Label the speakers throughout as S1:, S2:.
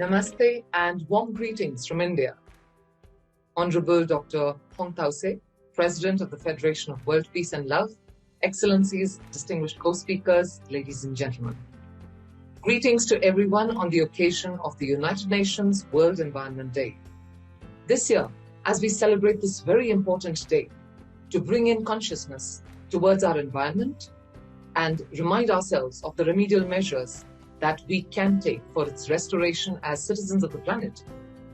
S1: Namaste and warm greetings from India. Honorable Dr. Kuiljeit, President of the Federation of World Peace and Love, Excellencies, distinguished co-speakers, ladies and gentlemen. Greetings to everyone on the occasion of the United Nations World Environment Day. This year, as we celebrate this very important day, to bring in consciousness towards our environment and remind ourselves of the remedial measures that we can take for its restoration as citizens of the planet,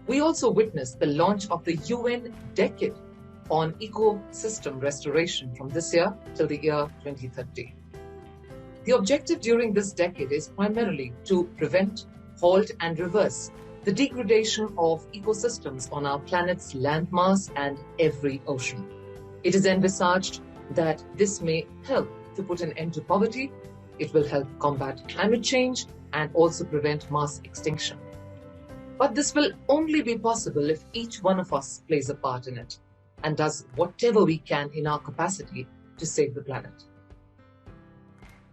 S1: we also witnessed the launch of the UN Decade on Ecosystem Restoration from this year till the year 2030. The objective during this decade is primarily to prevent, halt and reverse the degradation of ecosystems on our planet's landmass and every ocean. It is envisaged that this may help to put an end to poverty, it will help combat climate change and also prevent mass extinction. But this will only be possible if each one of us plays a part in it and does whatever we can in our capacity to save the planet.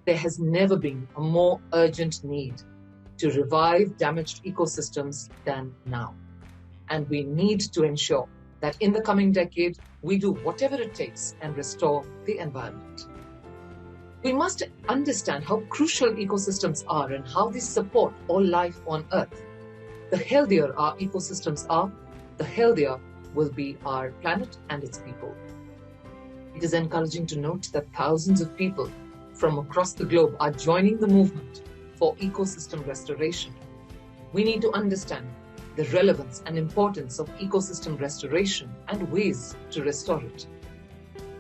S1: There has never been a more urgent need to revive damaged ecosystems than now. And we need to ensure that in the coming decade, we do whatever it takes and restore the environment. We must understand how crucial ecosystems are and how they support all life on Earth. The healthier our ecosystems are, the healthier will be our planet and its people. It is encouraging to note that thousands of people from across the globe are joining the movement for ecosystem restoration. We need to understand the relevance and importance of ecosystem restoration and ways to restore it.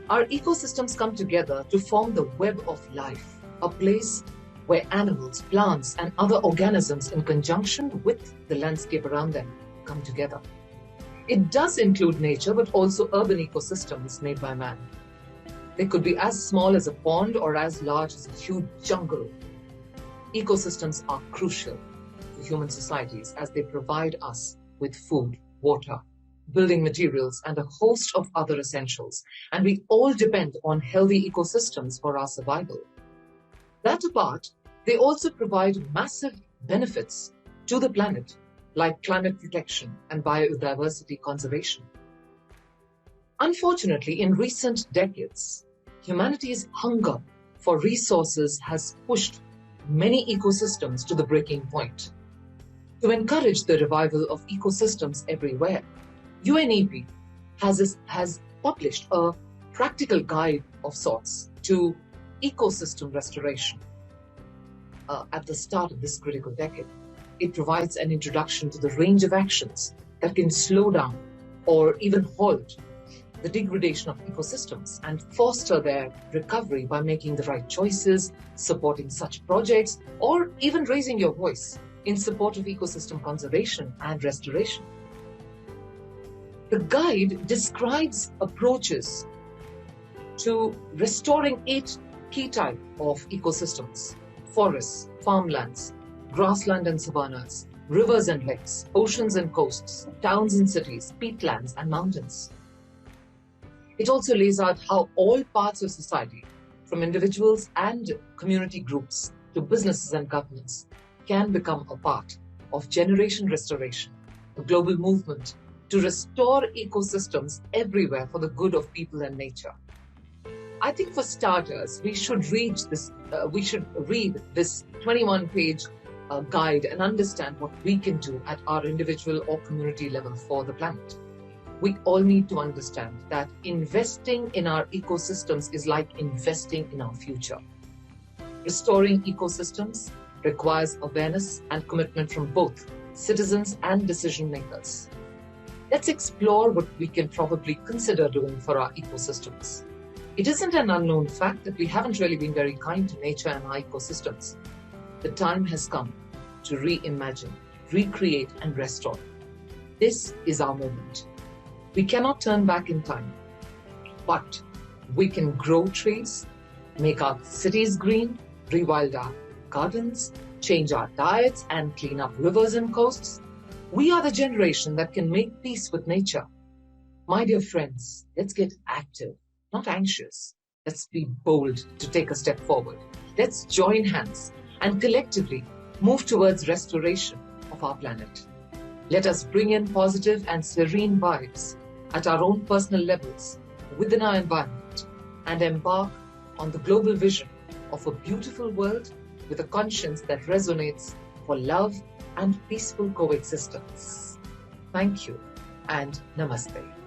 S1: Our ecosystems come together to form the web of life, a place where animals, plants, and other organisms in conjunction with the landscape around them come together. It does include nature, but also urban ecosystems made by man. They could be as small as a pond or as large as a huge jungle. Ecosystems are crucial to human societies as they provide us with food, water, building materials, and a host of other essentials. And we all depend on healthy ecosystems for our survival. That apart, they also provide massive benefits to the planet, like climate protection and biodiversity conservation. Unfortunately, in recent decades, humanity's hunger for resources has pushed many ecosystems to the breaking point. To encourage the revival of ecosystems everywhere, UNEP has published a practical guide of sorts to ecosystem restoration at the start of this critical decade. It provides an introduction to the range of actions that can slow down or even halt the degradation of ecosystems and foster their recovery by making the right choices, supporting such projects, or even raising your voice in support of ecosystem conservation and restoration. The guide describes approaches to restoring 8 key types of ecosystems: forests, farmlands, grassland and savannas, rivers and lakes, oceans and coasts, towns and cities, peatlands and mountains. It also lays out how all parts of society, from individuals and community groups to businesses and governments, can become a part of generation restoration, a global movement to restore ecosystems everywhere for the good of people and nature. I think for starters, we should read this 21-page guide and understand what we can do at our individual or community level for the planet. We all need to understand that investing in our ecosystems is like investing in our future. Restoring ecosystems requires awareness and commitment from both citizens and decision makers. Let's explore what we can probably consider doing for our ecosystems. It isn't an unknown fact that we haven't really been very kind to nature and our ecosystems. The time has come to reimagine, recreate, and restore. This is our moment. We cannot turn back in time, but we can grow trees, make our cities green, rewild our gardens, change our diets, and clean up rivers and coasts. We are the generation that can make peace with nature. My dear friends, let's get active, not anxious. Let's be bold to take a step forward. Let's join hands and collectively move towards restoration of our planet. Let us bring in positive and serene vibes at our own personal levels within our environment and embark on the global vision of a beautiful world with a conscience that resonates for love and peaceful coexistence. Thank you and namaste.